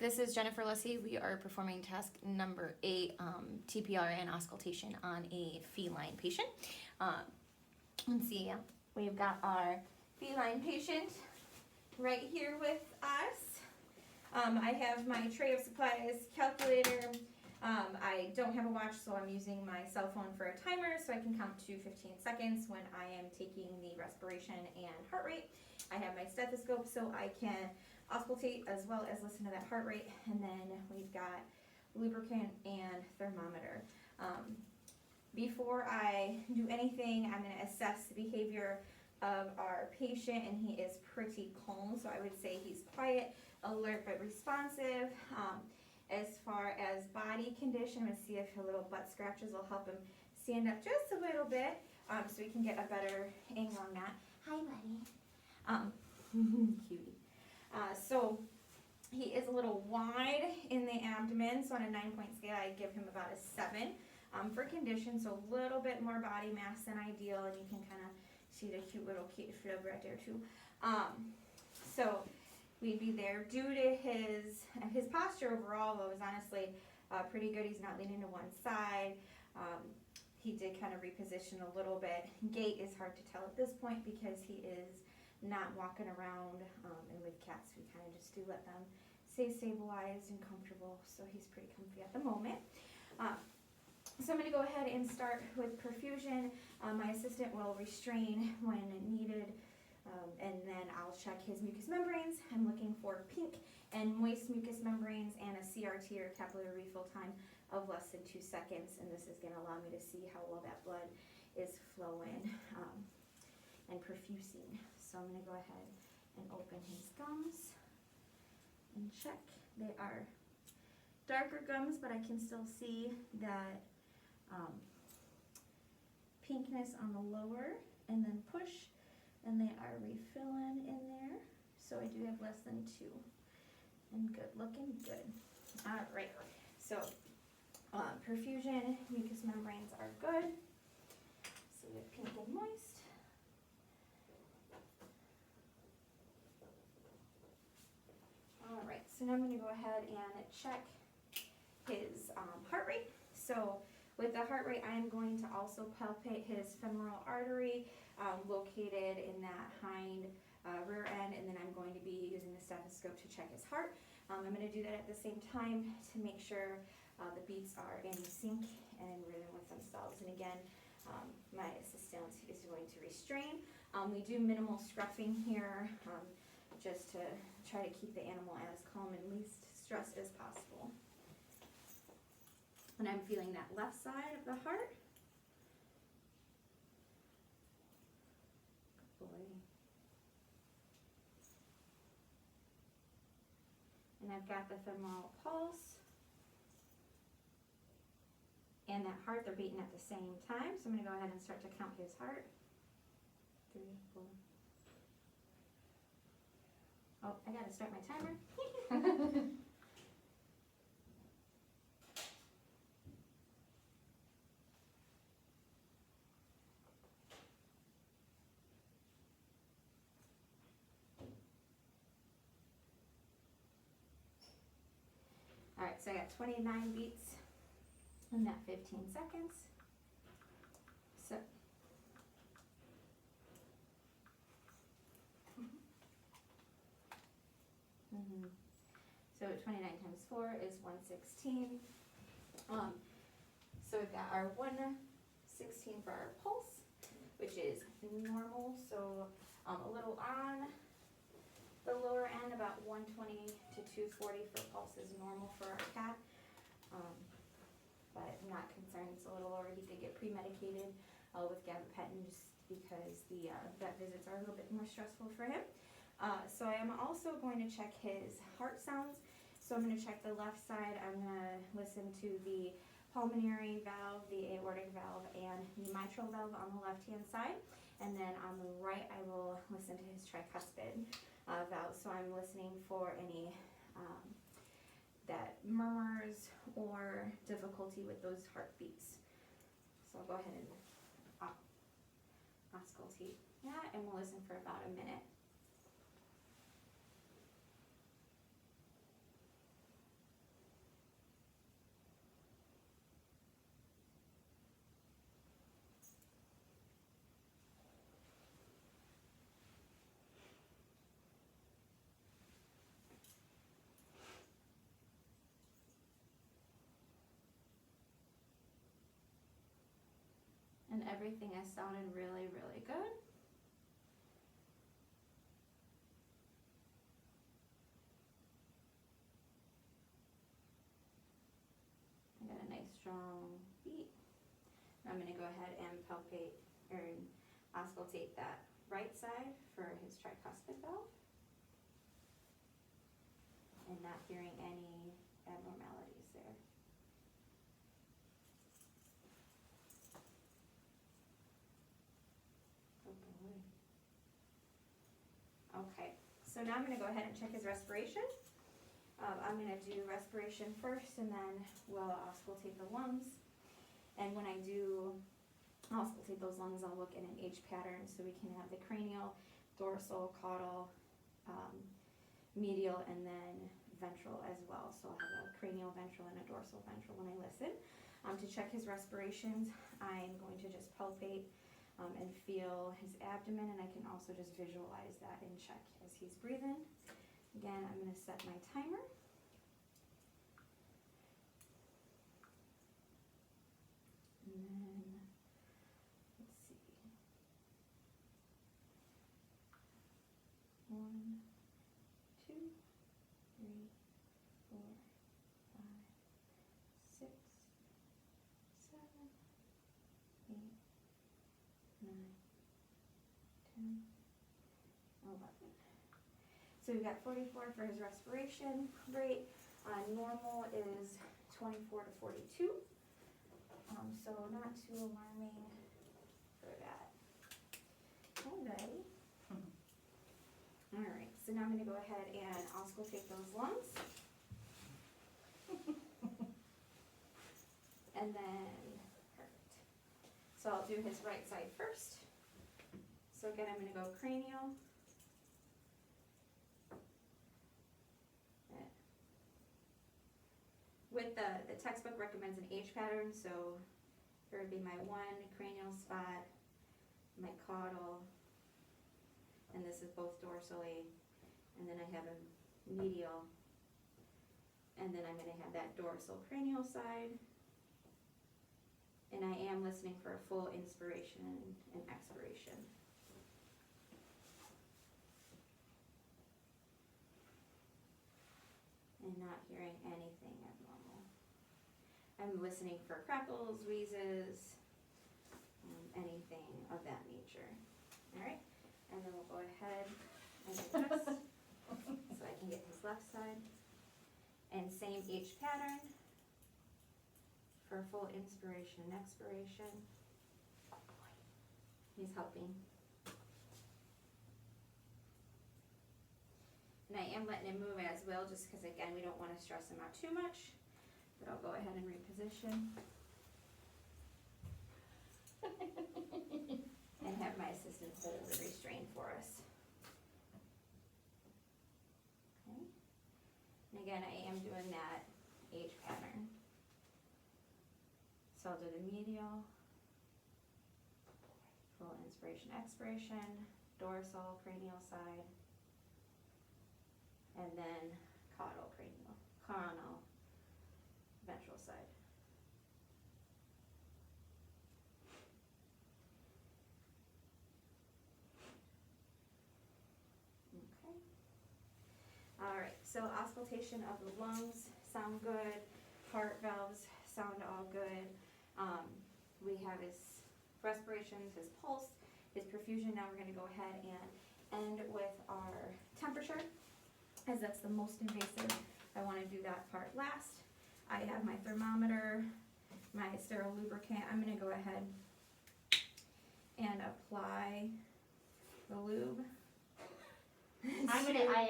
This is Jennifer Lussey. We are performing task number 8, TPR and auscultation on a feline patient. Let's see, we've got our feline patient right here with us. I have my tray of supplies, calculator. I don't have a watch, so I'm using my cell phone for a timer so I can count to 15 seconds when I am taking the respiration and heart rate. I have my stethoscope so I can auscultate as well as listen to that heart rate, and then we've got lubricant and thermometer. Before I do anything, I'm going to assess the behavior of our patient, and he is pretty calm, so I would say he's quiet, alert, but responsive. As far as body condition, I'm going to see if a little butt scratches will help him stand up just a little bit, so we can get a better angle on that. Hi, buddy. Cutie. So he is a little wide in the abdomen, so on a 9-point scale, I give him about a 7 for condition, so a little bit more body mass than ideal, and you can kind of see the cute little kid flub right there too. So we'd be there due to his posture overall, though, is honestly pretty good. He's not leaning to one side. He did kind of reposition a little bit. Gait is hard to tell at this point because he is not walking around, and with cats we kind of just do let them stay stabilized and comfortable, so he's pretty comfy at the moment. So I'm going to go ahead and start with perfusion. My assistant will restrain when needed, and then I'll check his mucous membranes. I'm looking for pink and moist mucous membranes and a CRT or capillary refill time of less than 2 seconds, and this is going to allow me to see how well that blood is flowing and perfusing. So I'm going to go ahead and open his gums and check. They are darker gums, but I can still see that pinkness on the lower, and then push, and they are refilling in there. So I do have less than 2. And good, looking good. All right, so perfusion, mucous membranes are good. So we have pink and moist. Alright, so now I'm going to go ahead and check his heart rate. So with the heart rate, I am going to also palpate his femoral artery located in that hind rear end, and then I'm going to be using the stethoscope to check his heart. I'm going to do that at the same time to make sure the beats are in sync and in rhythm with themselves. And again, my assistant is going to restrain. We do minimal scruffing here, just to try to keep the animal as calm and least stressed as possible. And I'm feeling that left side of the heart. Good boy. And I've got the femoral pulse and that heart, they're beating at the same time. So I'm going to go ahead and start to count his heart. 3, 4. Oh, I gotta start my timer. Alright, so I got 29 beats in that 15 seconds. So So 29 times 4 is 116. So we've got our 116 for our pulse, which is normal. So a little on the lower end, about 120 to 240 for pulse is normal for our cat. But I'm not concerned, it's a little lower. He did get pre-medicated with gabapentin just because the vet visits are a little bit more stressful for him. So I am also going to check his heart sounds. So I'm going to check the left side. I'm going to listen to the pulmonary valve, the aortic valve, and the mitral valve on the left-hand side. And then on the right, I will listen to his tricuspid valve. So I'm listening for any that murmurs or difficulty with those heartbeats. So I'll go ahead and auscultate that, and we'll listen for about a minute. And everything is sounding really, really good. I got a nice strong beat. I'm going to go ahead and palpate or auscultate that right side for his tricuspid valve. And not hearing any abnormalities there. Oh boy. Okay, so now I'm going to go ahead and check his respiration. I'm going to do respiration first, and then we'll auscultate the lungs. And when I do auscultate those lungs, I'll look at an H pattern so we can have the cranial, dorsal, caudal, medial, and then ventral as well. So I'll have a cranial ventral and a dorsal ventral when I listen. To check his respirations, I'm going to just palpate and feel his abdomen, and I can also just visualize that and check as he's breathing. Again, I'm going to set my timer. And then, let's see. 1, 2, 3, 4, 5, 6, 7, 8, 9, 10, 11. So we've got 44 for his respiration rate. Normal is 24 to 42. So not too alarming for that. Alrighty. Alright, so now I'm going to go ahead and auscultate those lungs. And then, perfect. So I'll do his right side first. So again, I'm going to go cranial. With the textbook recommends an H pattern, so here would be my 1 cranial spot, my caudal, and this is both dorsally, and then I have a medial, and then I'm going to have that dorsal cranial side, and I am listening for a full inspiration and expiration. And not hearing anything abnormal. I'm listening for crackles, wheezes, anything of that nature. Alright, and then we'll go ahead and adjust so I can get his left side. And same H pattern for full inspiration and expiration. He's helping. And I am letting him move as well, just because again, we don't want to stress him out too much. But I'll go ahead and reposition. And have my assistant hold and restrain for us. Okay. And again, I am doing that H pattern. So I'll do the medial, full inspiration, expiration, dorsal, cranial side, and then caudal, cranial, coronal, ventral side. Okay. All right, so auscultation of the lungs sound good, heart valves sound all good. We have his respirations, his pulse, his perfusion. Now we're going to go ahead and end with our temperature, as that's the most invasive. I want to do that part last. I have my thermometer, my sterile lubricant. I'm going to go ahead and apply the lube. I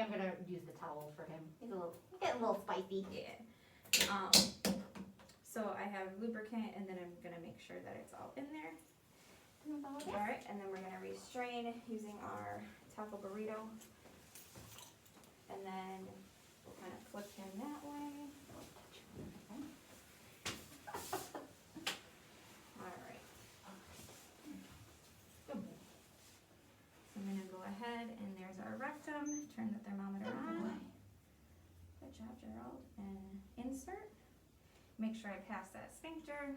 am gonna use the towel for him. He's getting a little spicy. Yeah. So I have lubricant, and then I'm gonna make sure that it's all in there. All right, and then we're gonna restrain using our taco burrito, and then we'll kind of flip him that way. All right. So I'm gonna go ahead, and there's our rectum. Turn the thermometer on. Good job, Gerald. And insert. Make sure I pass that sphincter.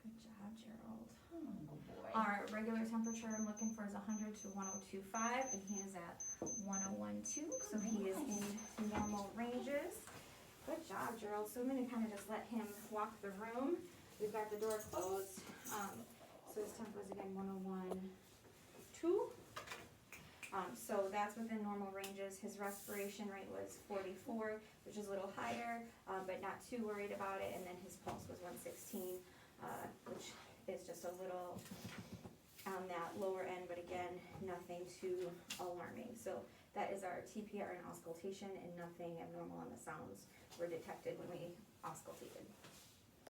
Good job. Oh boy. Our regular temperature I'm looking for is 100 to 102.5, and he is at 101.2, so he is in normal ranges. Good job, Gerald. So I'm gonna kind of just let him walk the room. We've got the door closed. So his temp was again 101.2. So that's within normal ranges. His respiration rate was 44, which is a little higher, but not too worried about it. And then his pulse was 116, which is just a little on that lower end, but again, nothing too alarming. So that is our TPR and auscultation, and nothing abnormal on the sounds were detected when we